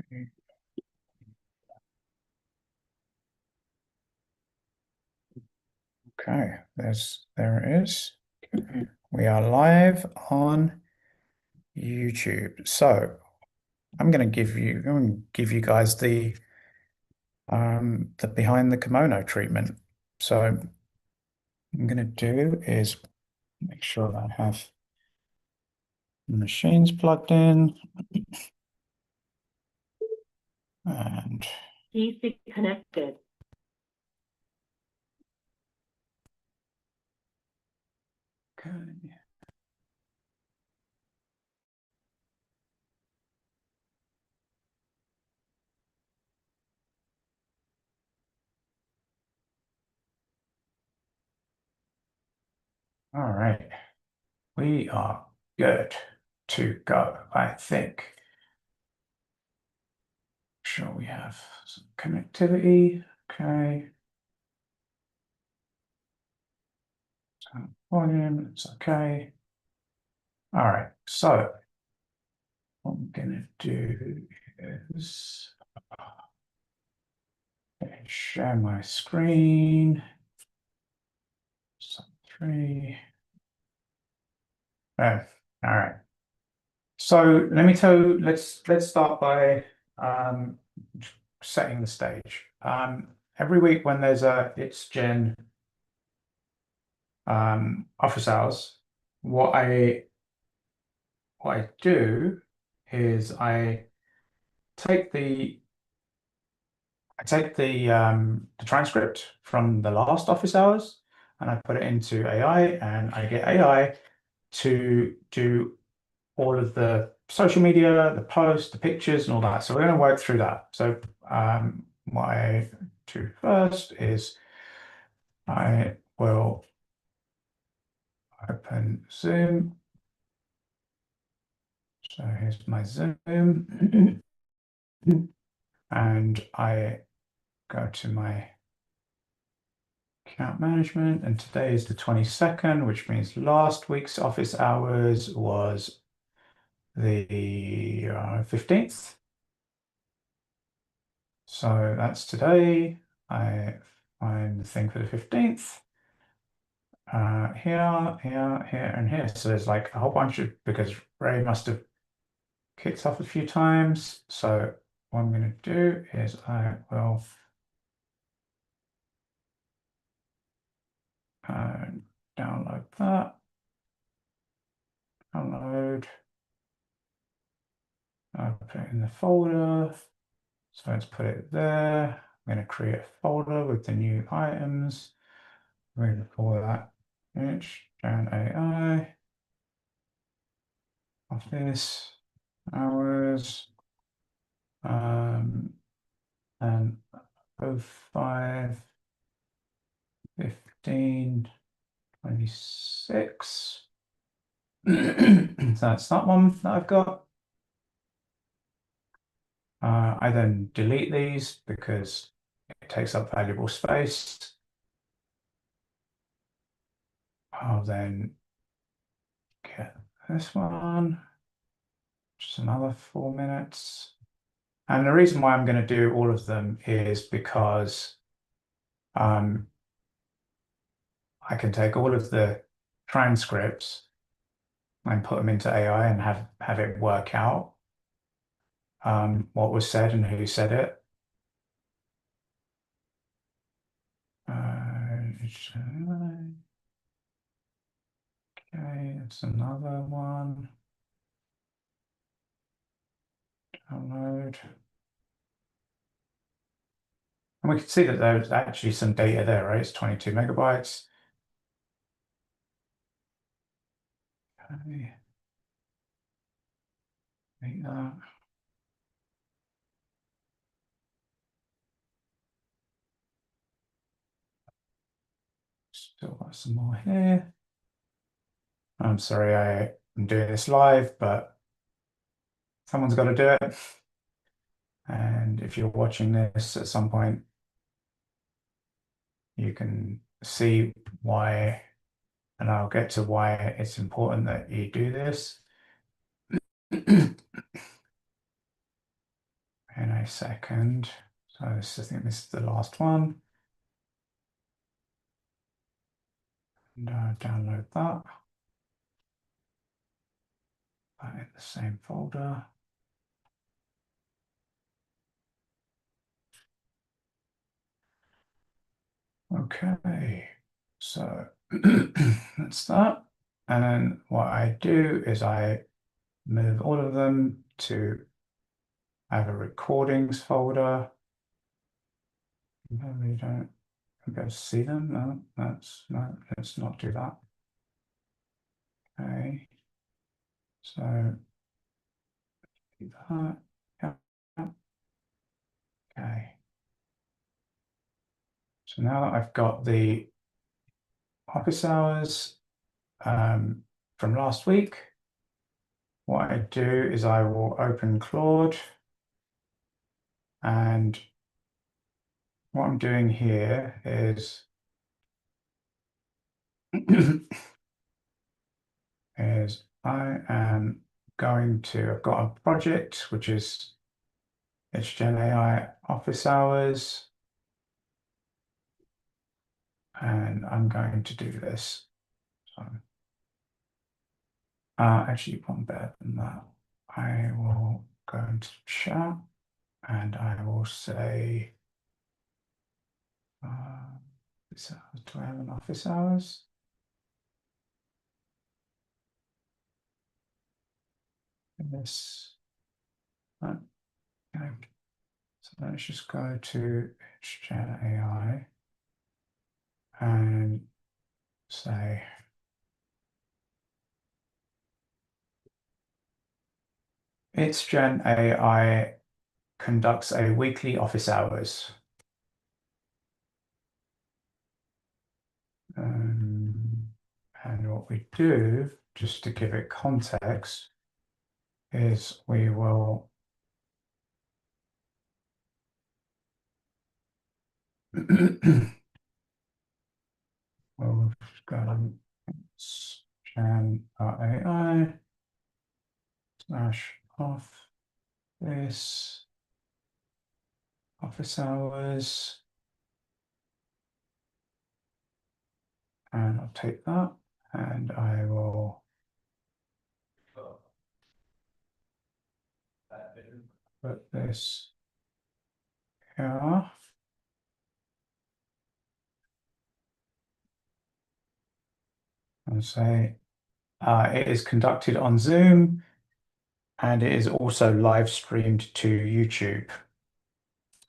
Okay, there it is. We are live on YouTube. So I'm going to give you guys the behind the kimono treatment. So what I'm going to do is make sure that I have the machines plugged in and PC connected. okay. All right, we are good to go, I think. Sure we have some connectivity. Okay. Volume, it's okay. All right, so what I'm gonna do is share my screen. Three. Oh, all right. So let me tell you, let's start by setting the stage. Every week when there's a It's Gen office hours, what I do is I take the transcript from the last office hours and I put it into AI and I get AI to do all of the social media, the posts, the pictures and all that. So we're going to work through that. So what I do first is I will open Zoom. So here's my Zoom and I go to my account management, and today is the 22nd, which means last week's office hours was the 15th. So that's today. I find the thing for the 15th. Here, and here. So there's like a whole bunch of, because Ray must have kicked off a few times. So what I'm going to do is I will download that. Download. I'll put it in the folder. So let's put it there. I'm going to create a folder with the new items. We're going to call that Gen AI office hours and 05 15 26. So that's that one that I've got. I then delete these because it takes up valuable space. I'll then get this one, just another 4 minutes. And the reason why I'm going to do all of them is because I can take all of the transcripts and put them into AI and have it work out what was said and who said it. Okay, it's another one. Download. And we can see that there's actually some data there, right? It's 22 megabytes. Okay. Make that. Still got some more here. I'm sorry I'm doing this live, but someone's got to do it. And if you're watching this at some point, you can see why, and I'll get to why it's important that you do this. in a second. So I think this is the last one. And download that. Put it in the same folder. Okay, so that's that. And then what I do is I move all of them to have a recordings folder. No, we don't go see them. No, let's not do that. Okay, so do that. Yeah. Okay. So now that I've got the office hours from last week, what I do is I will open Claude, and what I'm doing here is I am going to, I've got a project which is HGen AI office hours, and I'm going to do this. So, actually, one better than that. I will go into chat and I will say, do I have an office hours? This, okay. So let's just go to HGen AI and say, HGen AI conducts a weekly office hours. And what we do, just to give it context, is we will we'll go to HGen.ai /office hours, and I'll take that and I will put this here. And say it is conducted on Zoom and it is also live streamed to YouTube.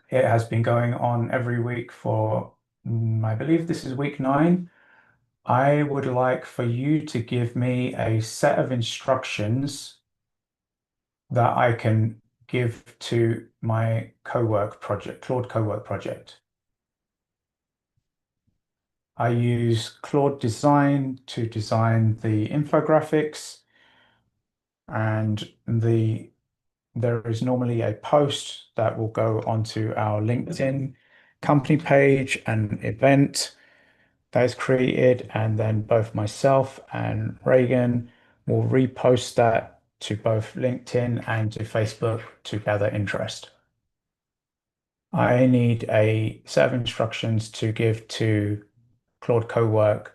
It has been going on every week for, I believe this is week 9. I would like for you to give me a set of instructions that I can give to my Cowork project, Claude Cowork project. I use Claude Design to design the infographics, and there is normally a post that will go onto our LinkedIn company page, an event that is created, and then both myself and Reagan will repost that to both LinkedIn and to Facebook to gather interest. I need a set of instructions to give to Claude Cowork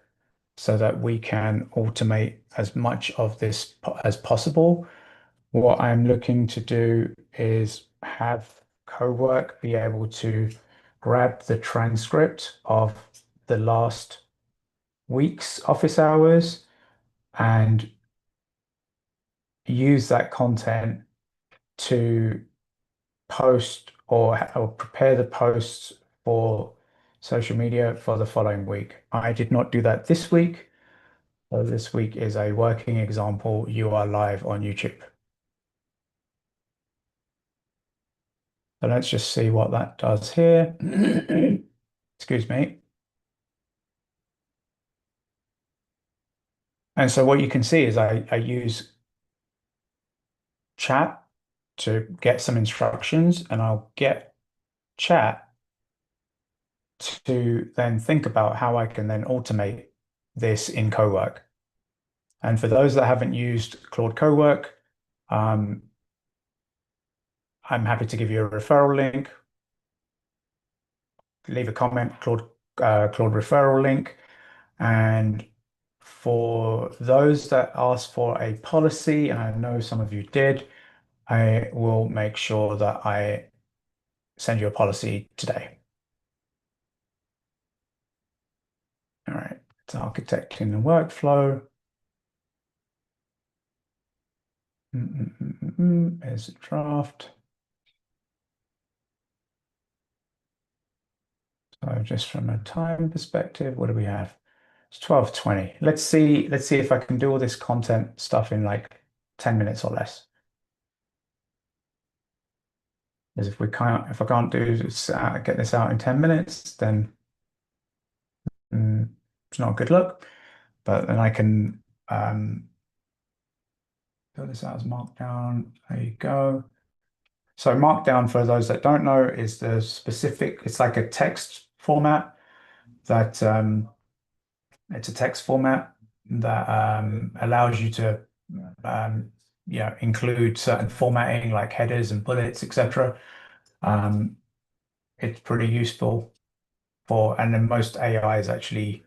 so that we can automate as much of this as possible. What I'm looking to do is have Cowork be able to grab the transcript of the last week's office hours and use that content to post or prepare the posts for social media for the following week. I did not do that this week. So this week is a working example. You are live on YouTube. So let's just see what that does here. Excuse me. And so what you can see is I use chat to get some instructions, and I'll get chat to then think about how I can then automate this in Cowork. And for those that haven't used Claude Cowork, I'm happy to give you a referral link. Leave a comment, Claude referral link. And for those that ask for a policy, and I know some of you did, I will make sure that I send you a policy today. All right, it's architecting the workflow. There's a draft. So just from a time perspective, what do we have? It's 12:20. Let's see if I can do all this content stuff in like 10 minutes or less. Because if I can't do this, get this out in 10 minutes, then it's not a good look. But then I can fill this out as Markdown. There you go. So Markdown, for those that don't know, is the specific, it's like a text format that it's a text format that allows you to include certain formatting like headers and bullets, etc. It's pretty useful and then most AIs actually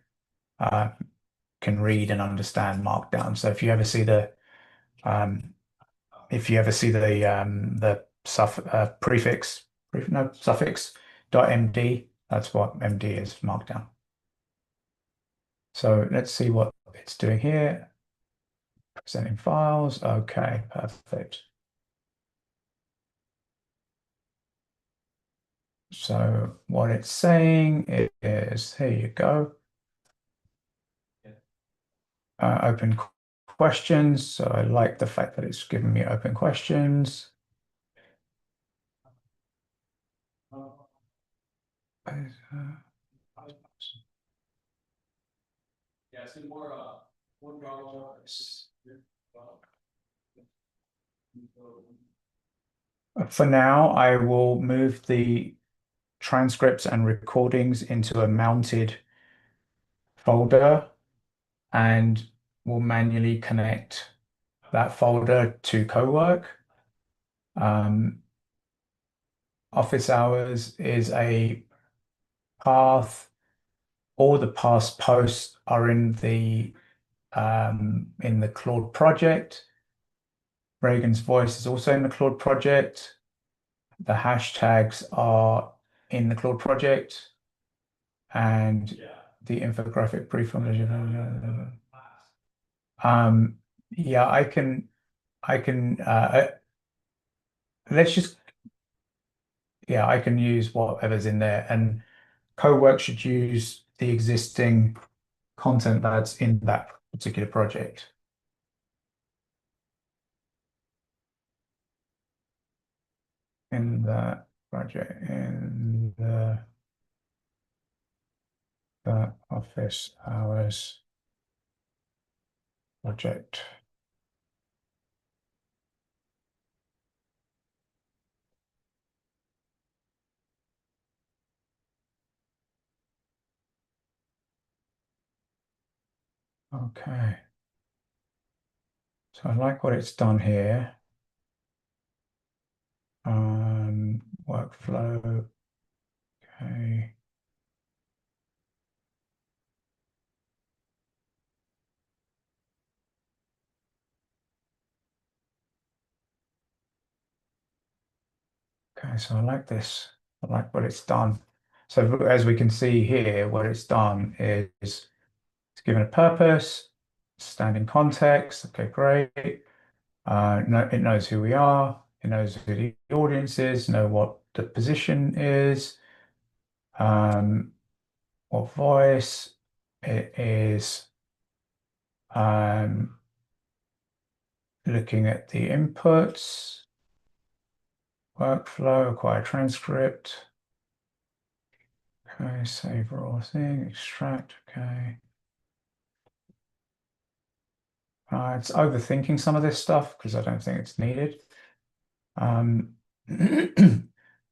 can read and understand Markdown. So if you ever see the suffix .md, that's what MD is, Markdown. So let's see what it's doing here. Presenting files. Okay, perfect. So what it's saying is, here you go. Open questions. So I like the fact that it's giving me open questions. For now, I will move the transcripts and recordings into a mounted folder and will manually connect that folder to CoWork. Office hours is a path. All the past posts are in the Claude project. Reagan's voice is also in the Claude project. The hashtags are in the Claude project, and the infographic pre-formulation. Yeah, I can. Let's just. Yeah, I can use whatever's in there, and CoWork should use the existing content that's in that particular project. In the project, in the office hours project. Okay. So I like what it's done here. Workflow. Okay. Okay, so I like this. I like what it's done. So as we can see here, what it's done is it's given a purpose, standing context. Okay, great. It knows who we are. It knows who the audience is, know what the position is, what voice it is, looking at the inputs, workflow, acquire transcript. Okay, save raw thing, extract, okay. It's overthinking some of this stuff because I don't think it's needed.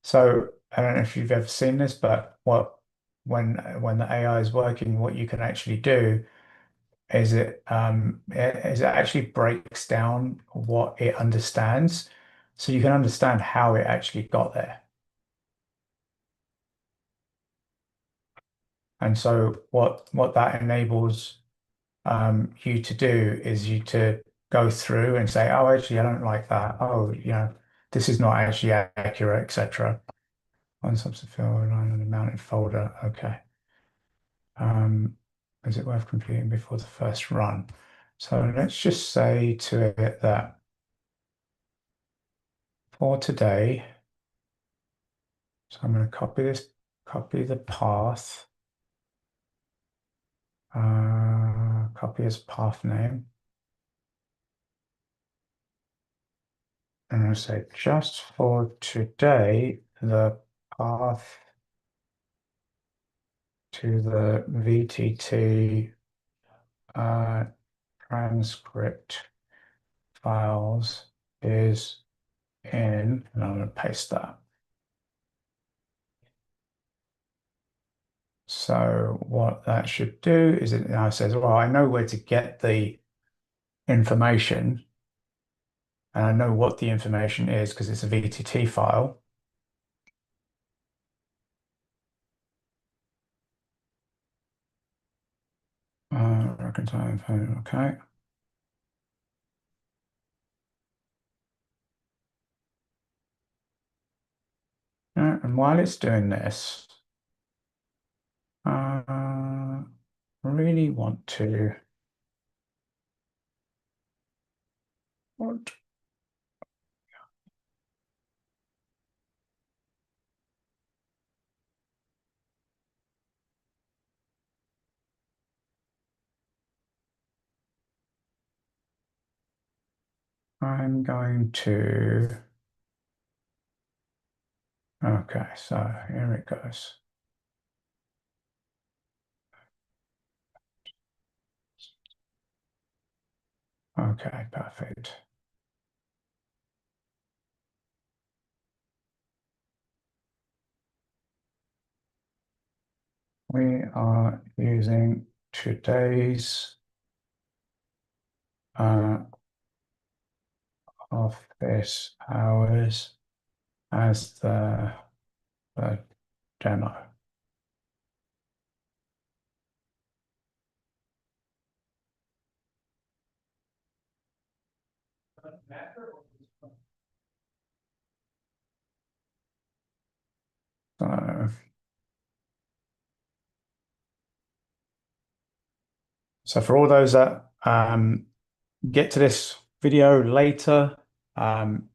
So I don't know if you've ever seen this, but when the AI is working, what you can actually do is it actually breaks down what it understands. so you can understand how it actually got there. And so what that enables you to do is you to go through and say, oh, actually, I don't like that. Oh, this is not actually accurate, etc. One substance field line on the mounted folder. Okay. Is it worth completing before the first run? So let's just say to it that for today, so I'm going to copy this, copy the path, copy as path name. And I'm going to say just for today, the path to the VTT transcript files is in, and I'm going to paste that. So what that should do is it now says, well, I know where to get the information, and I know what the information is because it's a VTT file. Reconcile phone, okay. And while it's doing this, I really want to what? I'm going to okay, so here it goes. Okay, perfect. We are using today's office hours as the demo. So for all those that get to this video later, I'm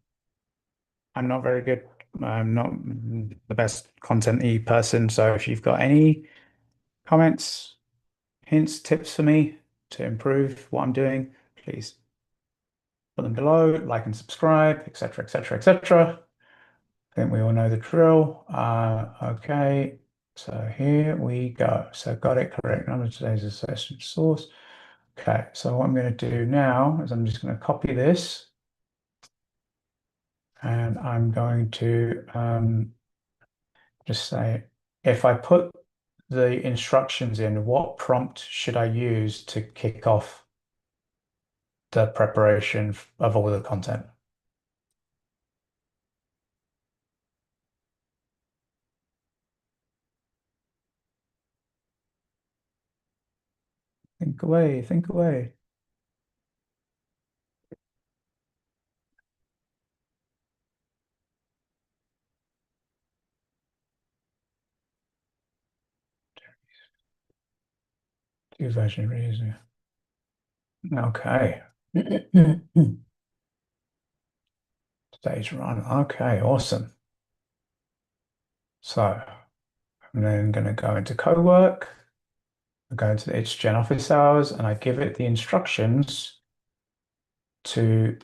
not very good. I'm not the best content-y person. So if you've got any comments, hints, tips for me to improve what I'm doing, please put them below, like and subscribe, etc., etc., etc. I think we all know the drill. Okay, so here we go. So got it correct. Number of today's assessment source. Okay, so what I'm going to do now is I'm just going to copy this and I'm going to just say, if I put the instructions in, what prompt should I use to kick off the preparation of all the content? Think away, think away. Two version reason. Okay. Stage run. Okay, awesome. So I'm then going to go into co-work. I go into the HGen office hours and I give it the instructions to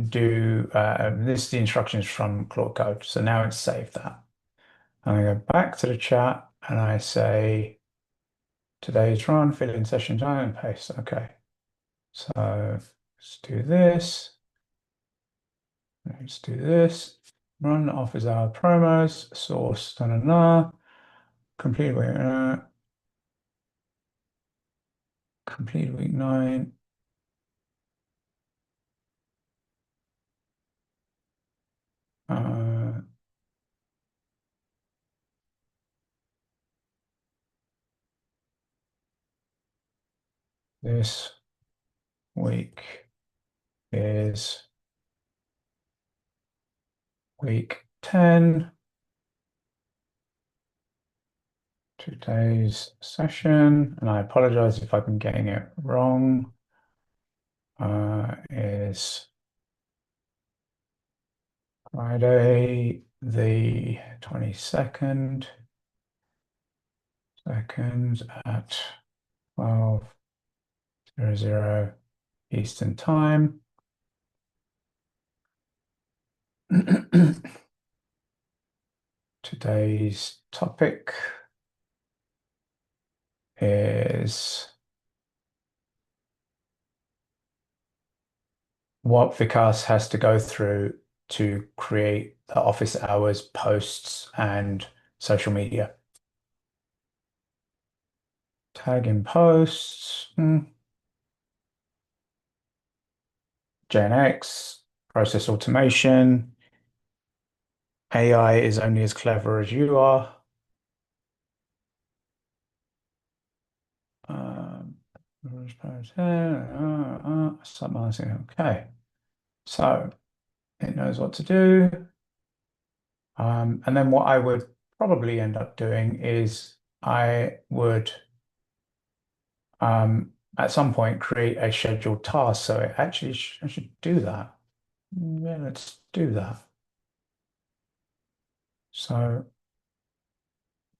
do this is the instructions from Claude Code. So now it's saved that. And I go back to the chat and I say today's run, fill in session time and paste. Okay. So let's do this. Let's do this. Run office hour promos, source, da, da, da. Complete complete week 9. This week is week 10. Today's session, and I apologize if I've been getting it wrong, is Friday the 22nd, at 12:00 Eastern Time. Today's topic is what Vikas has to go through to create the office hours posts and social media. Tag in posts, Gen X, process automation. AI is only as clever as you are. Summarizing. Okay, so it knows what to do. And then what I would probably end up doing is I would at some point create a scheduled task. So it actually I should do that. Yeah, let's do that. So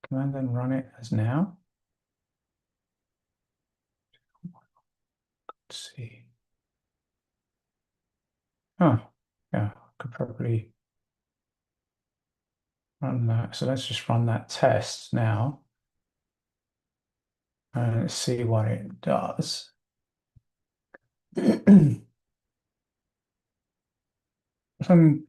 can I then run it as now? Let's see. Oh, yeah, could probably run that. So let's just run that test now and see what it does. Um,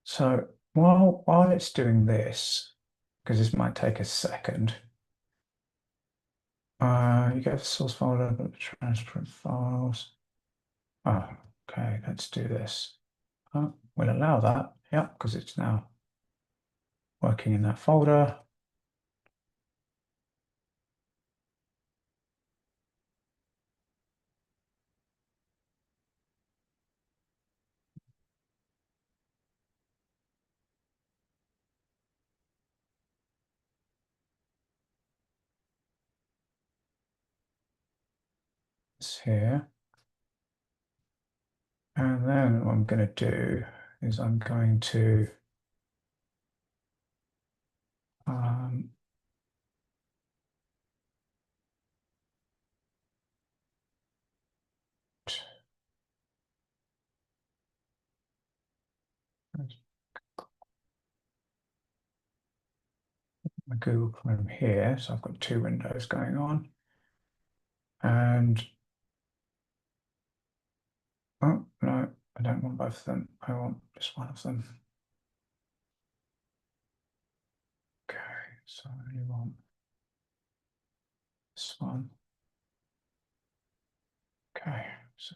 so while it's doing this, because this might take a second, you go to source folder, but transfer files. Oh, okay, let's do this. Oh, we'll allow that, yeah, because it's now working in that folder. It's here. And then what I'm going to do is I'm going to um, my Google Chrome here. So I've got two windows going on. And oh no, I don't want both of them. I want just one of them. Okay, so you want this one. Okay, so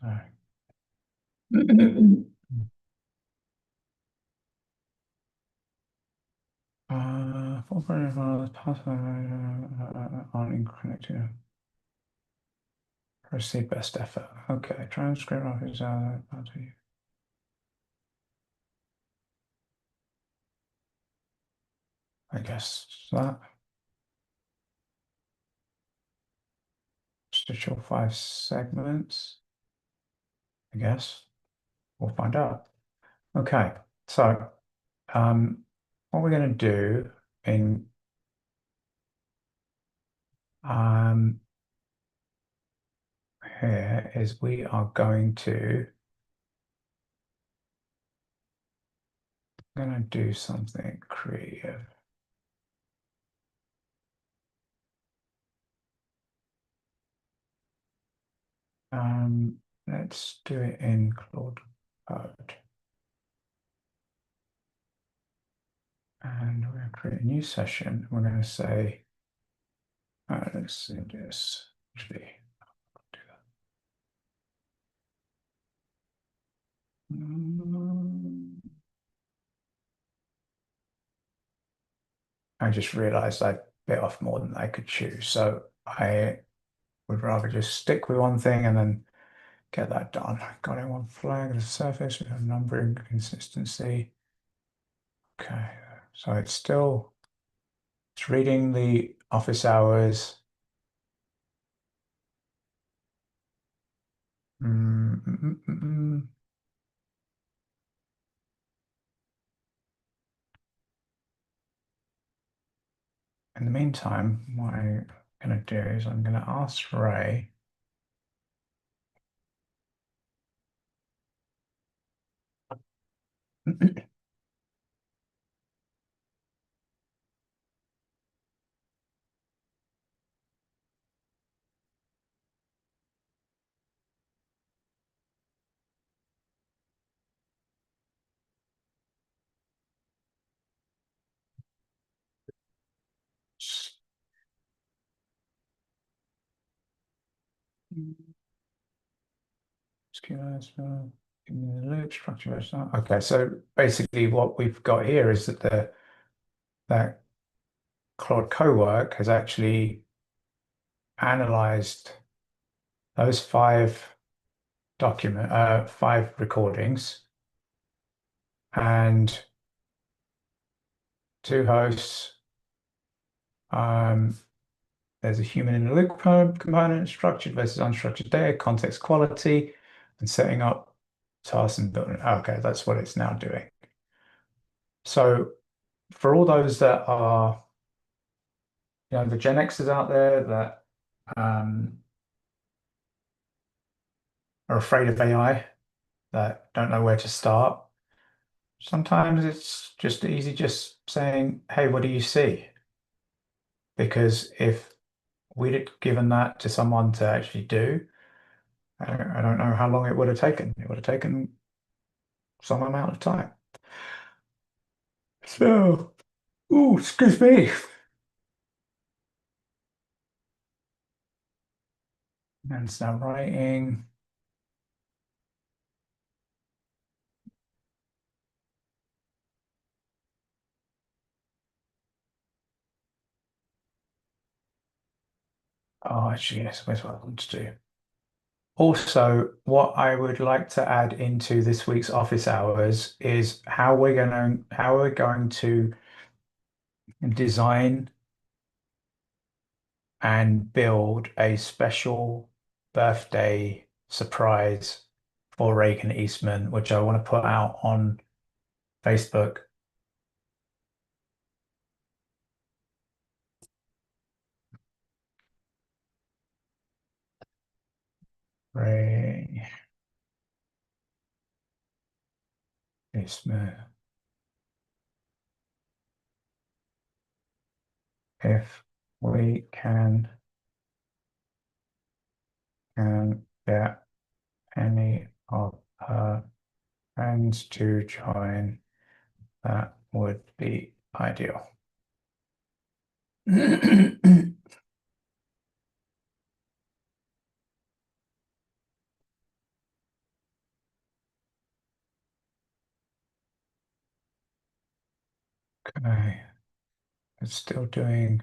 full profiles, password on connected. Proceed best effort. Okay, transcript of his party. I guess that. Just to show 5 segments. I guess we'll find out. Okay, so what we're going to do in here is we are going to do something creative. Let's do it in Claude Code. And we're going to create a new session. We're going to say, let's do this. Actually, do that. I just realized I bit off more than I could chew. So I would rather just stick with one thing and then get that done. Got it one flag as a surface with a numbering consistency. Okay, so it's reading the office hours. Mm, mm, mm, mm, mm. In the meantime, what I'm going to do is I'm going to ask Ray. In the loop structure. Okay, so basically what we've got here is that that Claude Cowork has actually analyzed those five recordings and two hosts. There's a human in the loop component, structured versus unstructured data, context quality, and setting up tasks and building. Okay, that's what it's now doing. So for all those that are, the Gen Xers out there that are afraid of AI, that don't know where to start, sometimes it's just easy just saying, hey, what do you see? Because if we'd have given that to someone to actually do, I don't know how long it would have taken. It would have taken some amount of time. So, excuse me. And it's now writing. Oh, actually, yes, that's what I want to do. Also, what I would like to add into this week's office hours is how we're going to design and build a special birthday surprise for Reagan Eastman, which I want to put out on Facebook. Ray Eastman. If we can get any of her friends to join, that would be ideal. Okay, it's still doing.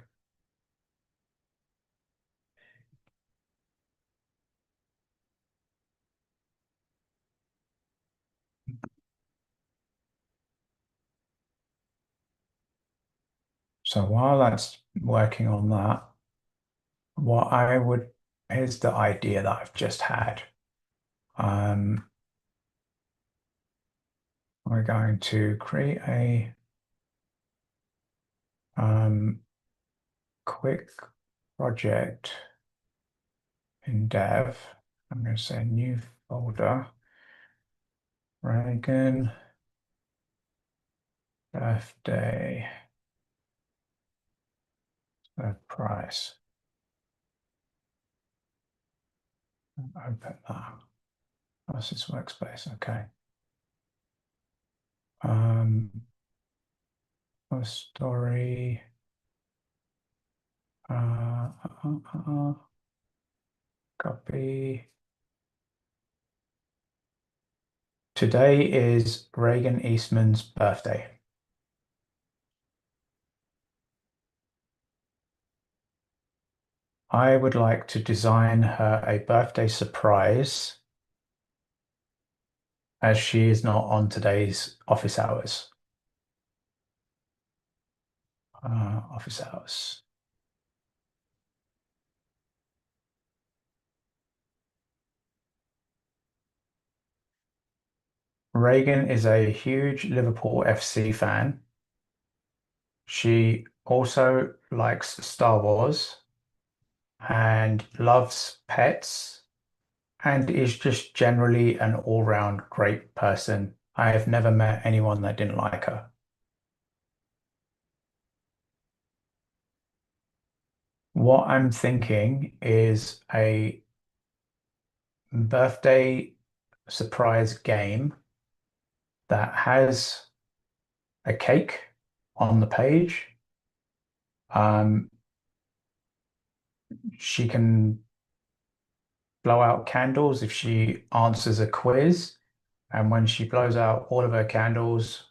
So while that's working on that, here's the idea that I've just had. We're going to create a quick project in Dev. I'm going to say new folder, Reagan birthday surprise. Open that. That's this workspace. Okay. Story. Copy. Today is Reagan Eastman's birthday. I would like to design her a birthday surprise as she is not on today's office hours. Office hours. Reagan is a huge Liverpool FC fan. She also likes Star Wars and loves pets and is just generally an all-round great person. I have never met anyone that didn't like her. What I'm thinking is a birthday surprise game that has a cake on the page. Um, she can blow out candles if she answers a quiz. And when she blows out all of her candles,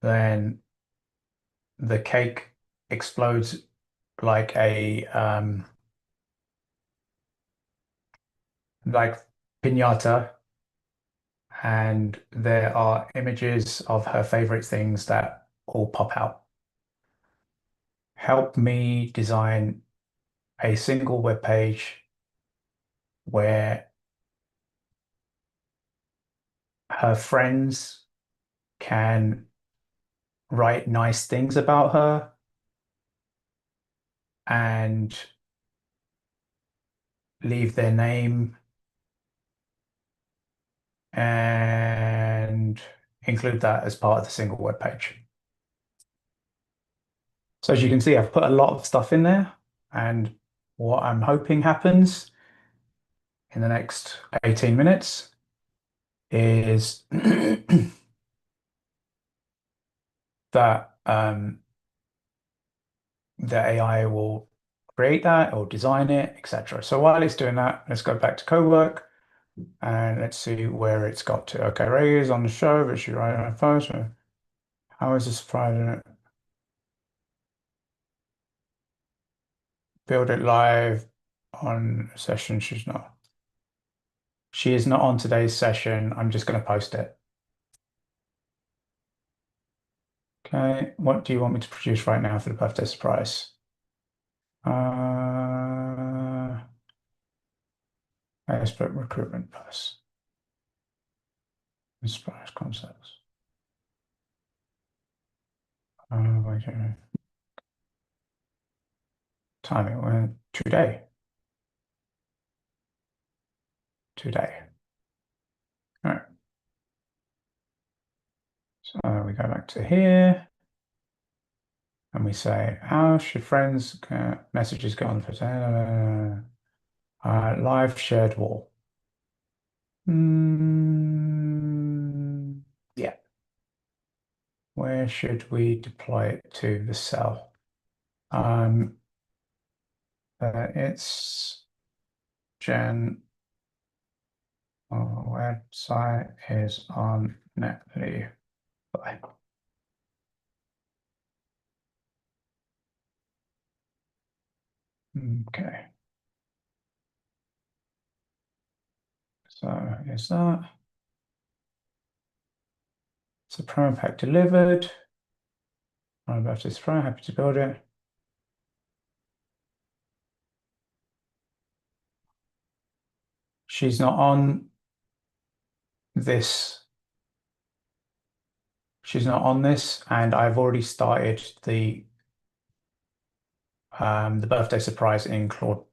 then the cake explodes like a like piñata, and there are images of her favorite things that all pop out. Help me design a single web page where her friends can write nice things about her and leave their name and include that as part of the single web page. So as you can see, I've put a lot of stuff in there, and what I'm hoping happens in the next 18 minutes is that the AI will create that or design it, etc. So while it's doing that, let's go back to Cowork and let's see where it's got to. Okay, Ray is on the show, but she's writing on her phone. So how is this surprising? Build it live on a session. She's not. She is not on today's session. I'm just going to post it. Okay, what do you want me to produce right now for the birthday surprise? Expert recruitment post. Surprise concepts. Wait a minute. Timing, today. Today. All right. So we go back to here and we say, how should friends messages go on for live shared wall? Yeah. Where should we deploy it to the cell? It's Jen. Our website is on Netlify. Okay. So is that? So promo pack delivered. I'm about to try, happy to build it. She's not on this. She's not on this, and I've already started the birthday surprise in Claude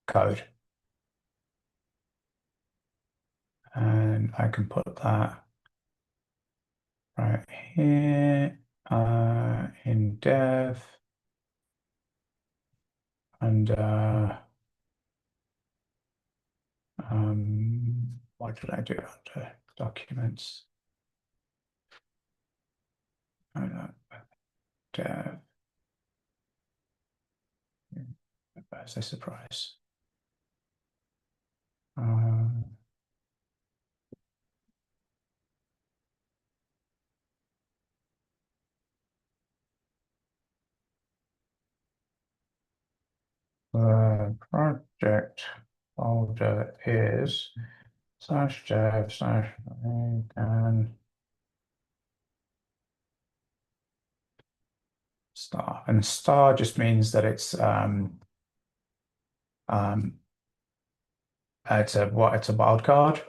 Code. And I can put that right here in dev and what did I do under documents? Dev birthday surprise. the project folder is /dev/and star. And star just means that it's it's a wildcard.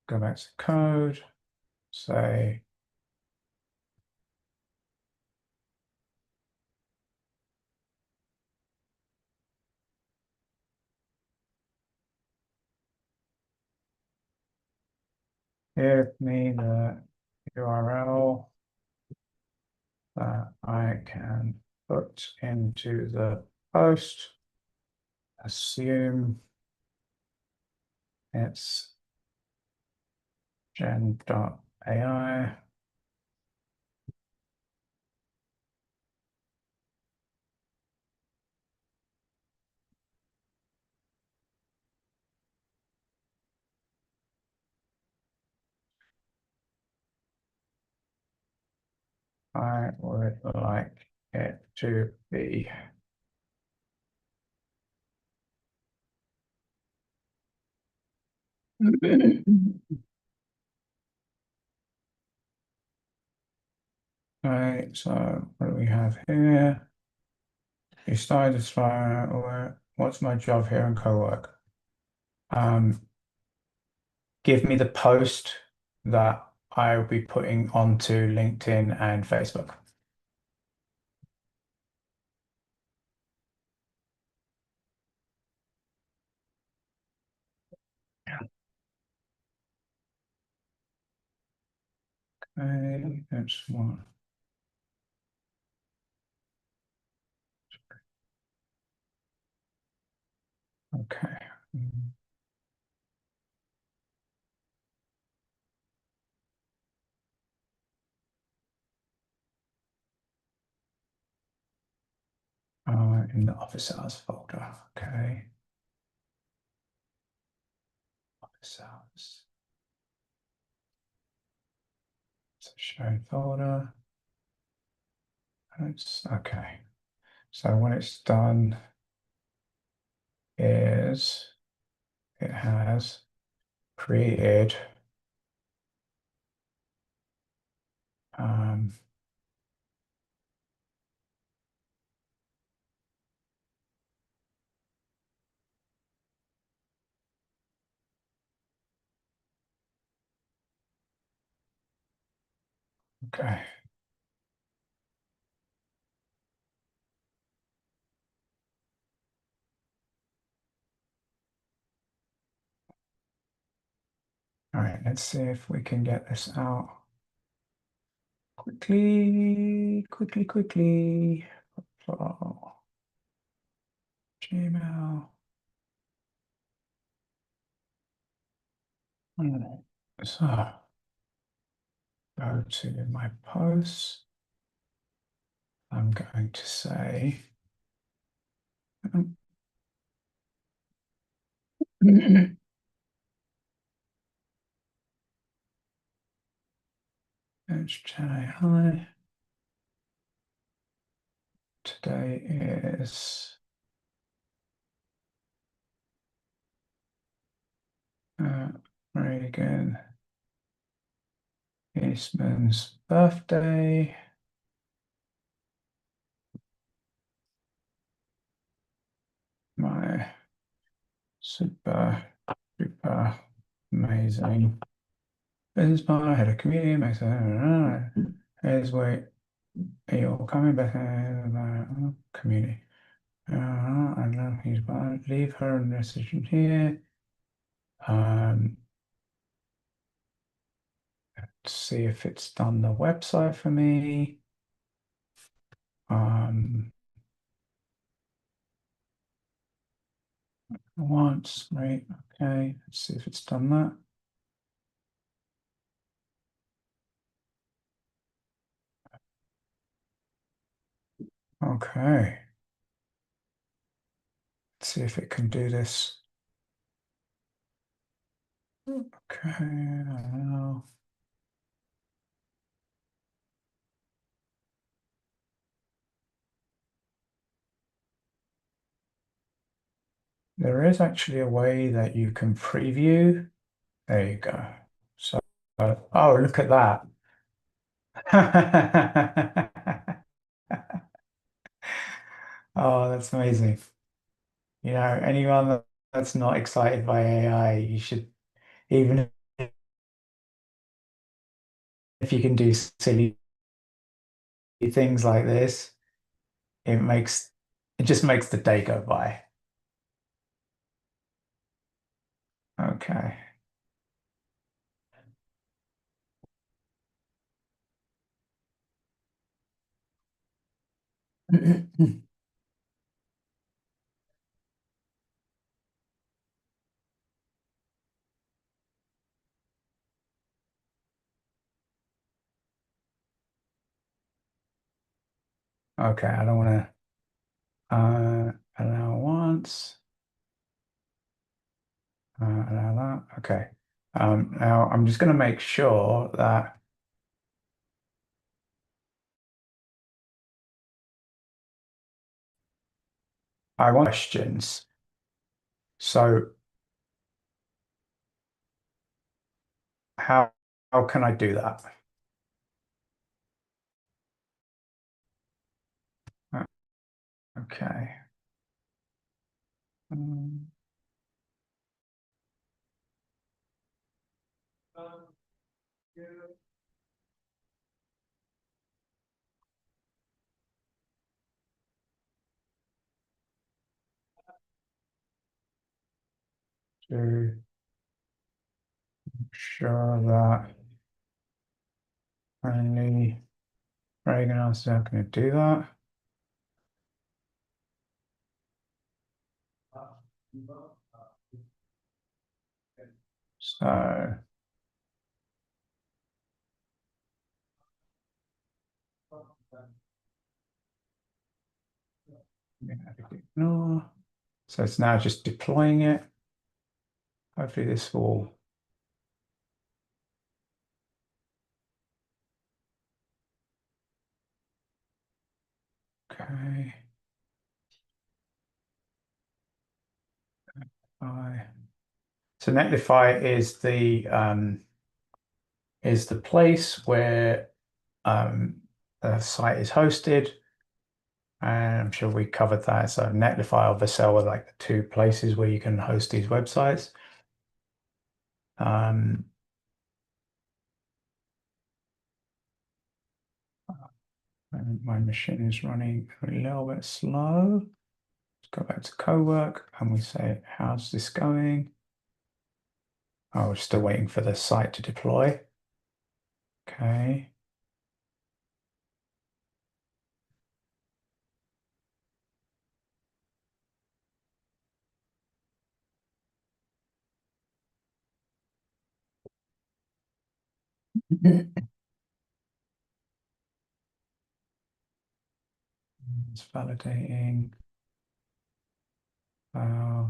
Go back to code, say give me the URL that I can put into the post. Assume it's gen.ai. I would like it to be. Okay, so what do we have here? You started this fire. What's my job here in co-work? Give me the post that I will be putting onto LinkedIn and Facebook. Okay, that's one. Okay. In the office hours folder. Okay. Office hours. So show folder. It's okay. So when it's done is it has created okay. All right, let's see if we can get this out quickly. Oh, Gmail. So go to my posts. I'm going to say it's hi. Today is Reagan Eastman's birthday. My super amazing business partner had a comedian makes a here's where you're coming back community. I know he's about leave her a message in here. See if it's done the website for me. Once, right? Okay, let's see if it's done that. Okay. Let's see if it can do this. Okay, now there is actually a way that you can preview. There you go. So, oh, look at that. Oh, that's amazing. Anyone that's not excited by AI, you should, even if you can do silly things like this, it makes it just makes the day go by. Okay. Okay, I don't want to allow once, allow that. Okay. Now I'm just going to make sure that I want questions. So how how can I do that? Okay. Um, to ensure that only Reagan is not going to do that. So ignore. So it's now just deploying it. Hopefully this will. Okay. I- So Netlify is the place where the site is hosted. And I'm sure we covered that. So Netlify or Vercel are like the two places where you can host these websites. Um, and my machine is running a little bit slow. Let's go back to Cowork and we say, how's this going? Oh, we're still waiting for the site to deploy. Okay. It's validating. Uh,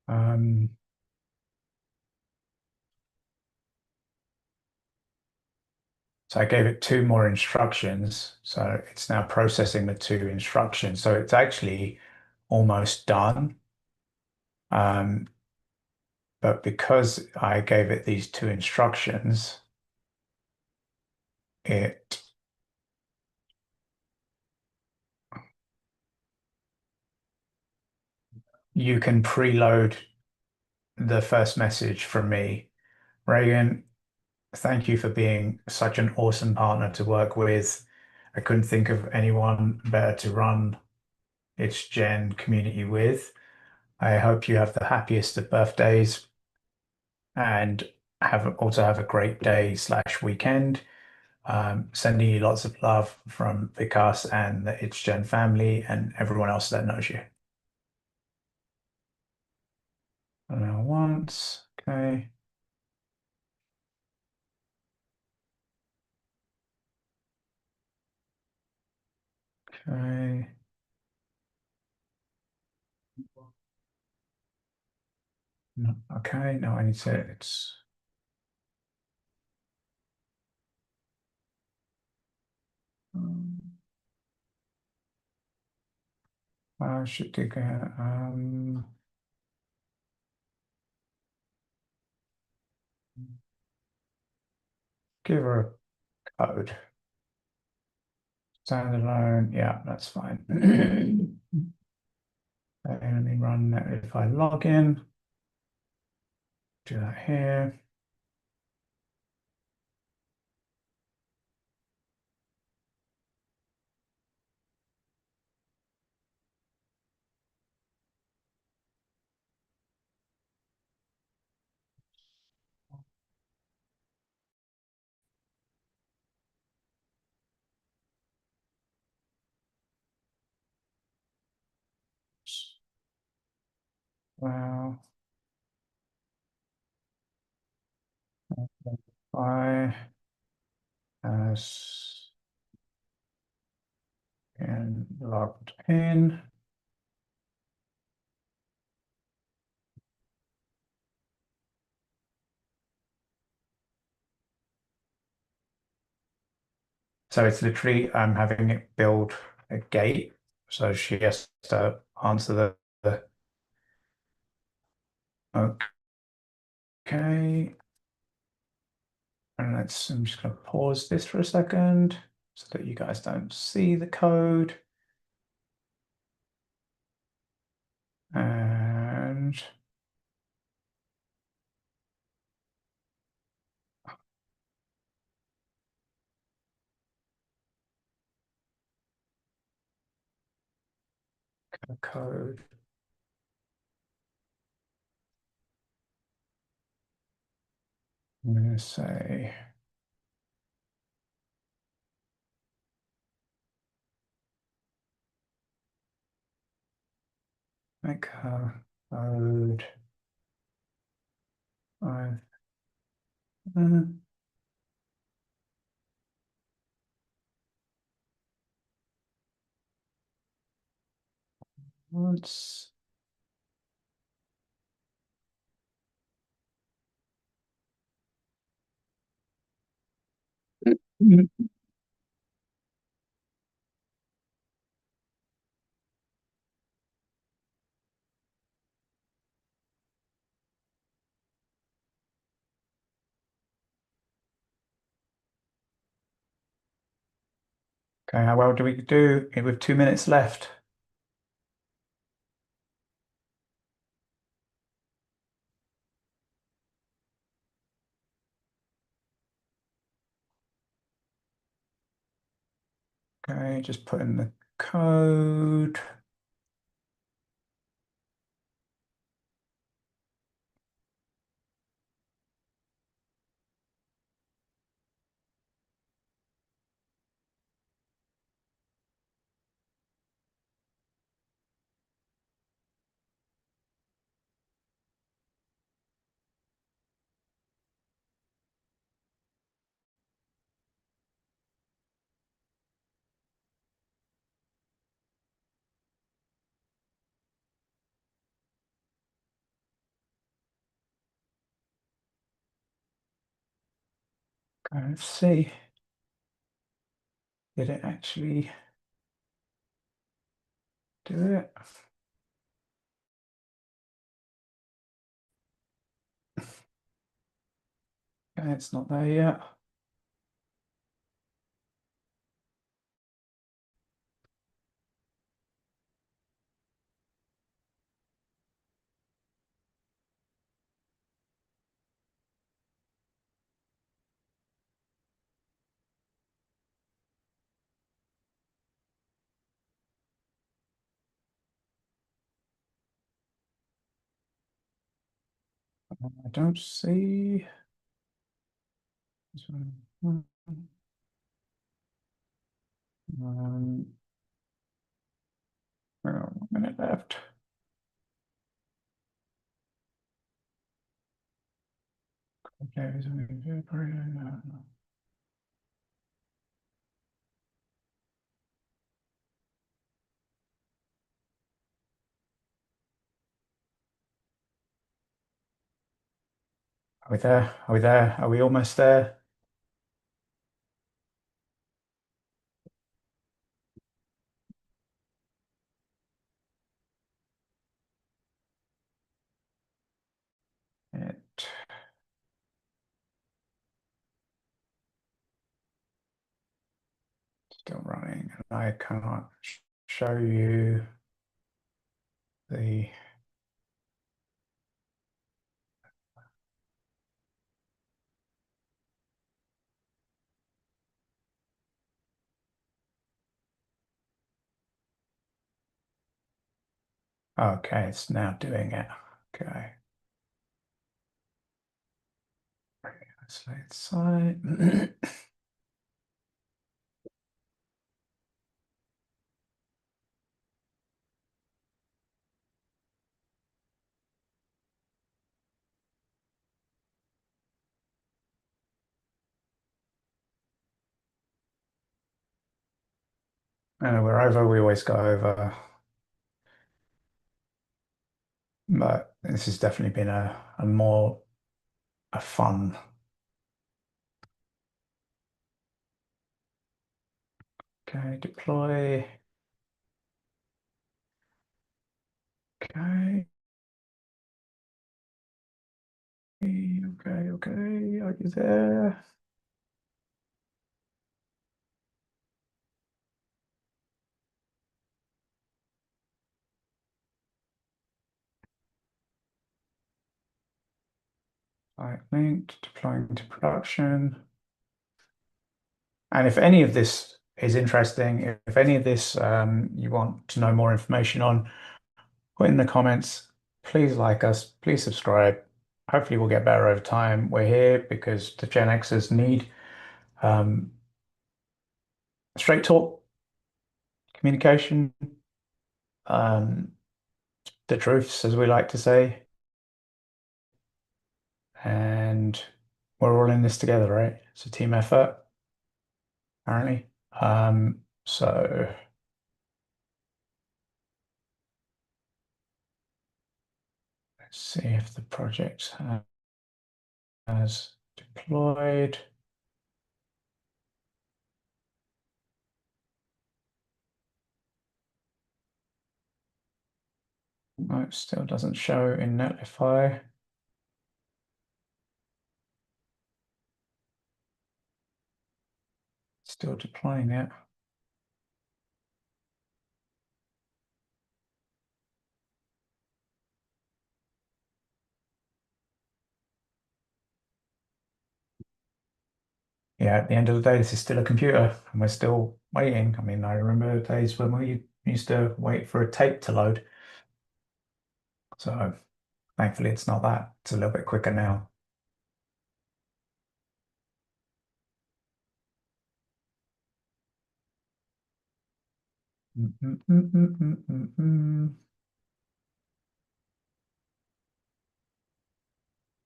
um, so I gave it two more instructions. So it's now processing the two instructions. So it's actually almost done. Um, but because I gave it these two instructions, it you can preload the first message from me. Reagan, thank you for being such an awesome partner to work with. I couldn't think of anyone better to run its Gen community with. I hope you have the happiest of birthdays and also have a great day/weekend. Sending you lots of love from Vikas and the ItsGen family and everyone else that knows you. Allow once, okay. Okay. No, okay, now I need to, it's should do give her a code. Standalone, yeah, that's fine. Okay, let me run that if I log in. Do that here. Well, I as and logged in. So it's literally I'm having it build a gate. So she has to answer the okay. And I'm just going to pause this for a second so that you guys don't see the code. And the code. I'm going to say make her code. I've, once. Okay, how well do we do with 2 minutes left? Okay, just put in the code. Okay, let's see. Did it actually do it? Okay, it's not there yet. I don't see. Um, 1 minute left. Are we there? Are we there? Are we almost there? It still running, and I cannot show you the okay, it's now doing it. Okay. Isolate site. We're over, we always go over. But this has definitely been a more a fun. Okay, deploy. Okay. Okay, are you there? Site linked, deploying to production. And if any of this is interesting, if any of this you want to know more information on, put in the comments. Please like us, please subscribe. Hopefully we'll get better over time. We're here because the Gen Xers need um, straight talk, communication, um, the truths, as we like to say. And we're all in this together, right? It's a team effort, apparently. So let's see if the project has deployed. No, it still doesn't show in Netlify. Still deploying it. Yeah, at the end of the day, this is still a computer and we're still waiting. I mean, I remember days when we used to wait for a tape to load. So thankfully it's not that. It's a little bit quicker now. All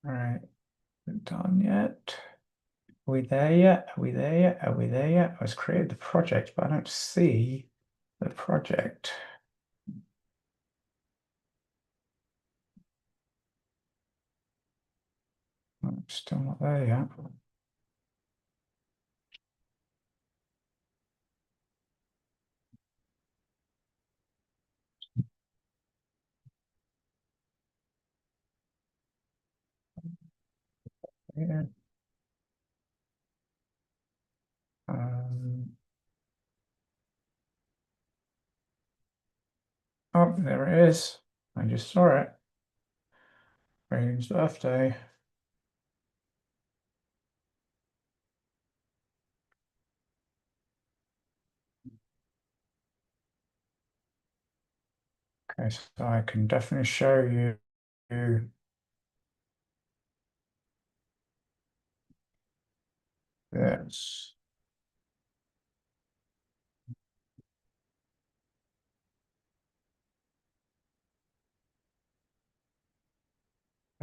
right, done yet? Are we there yet? Are we there yet? Are we there yet? I was created the project, but I don't see the project. I'm still not there yet. Yeah. Um, oh, there it is. I just saw it. Ray's birthday. Okay, so I can definitely show you this.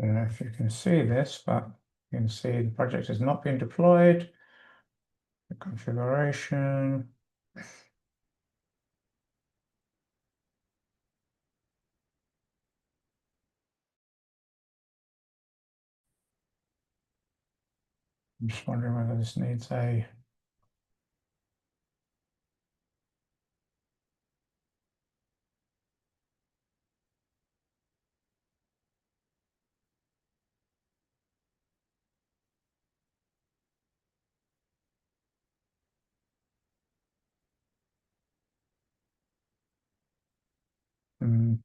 don't know if you can see this, but you can see the project has not been deployed. The configuration. I'm just wondering whether this needs a mm,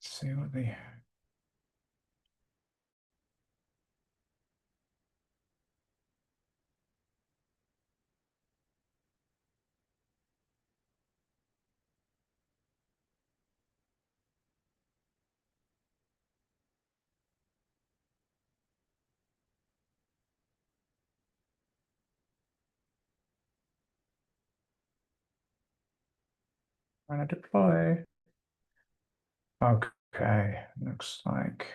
let's see what the trying to deploy. Okay, looks like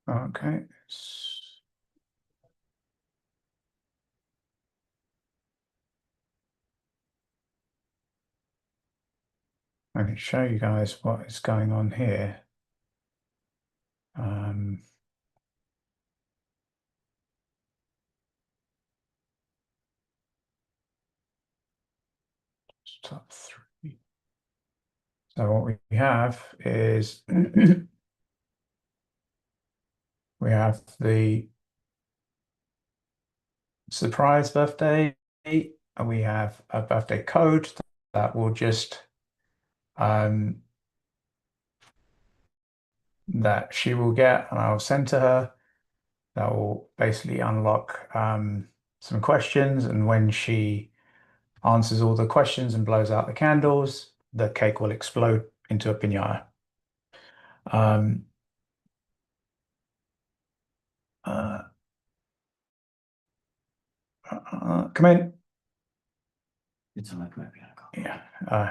okay. I can show you guys what is going on here. Um, top three. So what we have is we have the surprise birthday, and we have a birthday code that will just that she will get, and I'll send to her. That will basically unlock some questions, and when she answers all the questions and blows out the candles, the cake will explode into a piñata. Um, uh, Come in. It's like maybe I got. Yeah.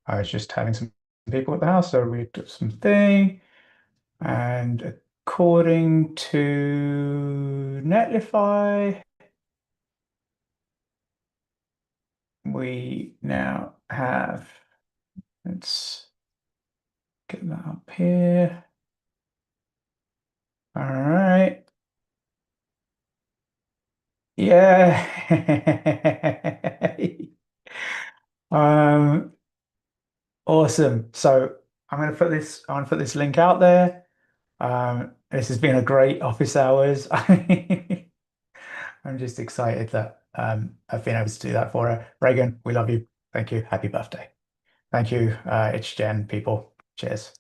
I was just having some people at the house, so we did some thing, and according to Netlify, we now have, let's get that up here. All right. Yeah. Awesome. So I'm going to put this link out there. This has been a great office hours. I'm just excited that I've been able to do that for her. Reagan, we love you. Thank you. Happy birthday. Thank you. It's Jen, people. Cheers.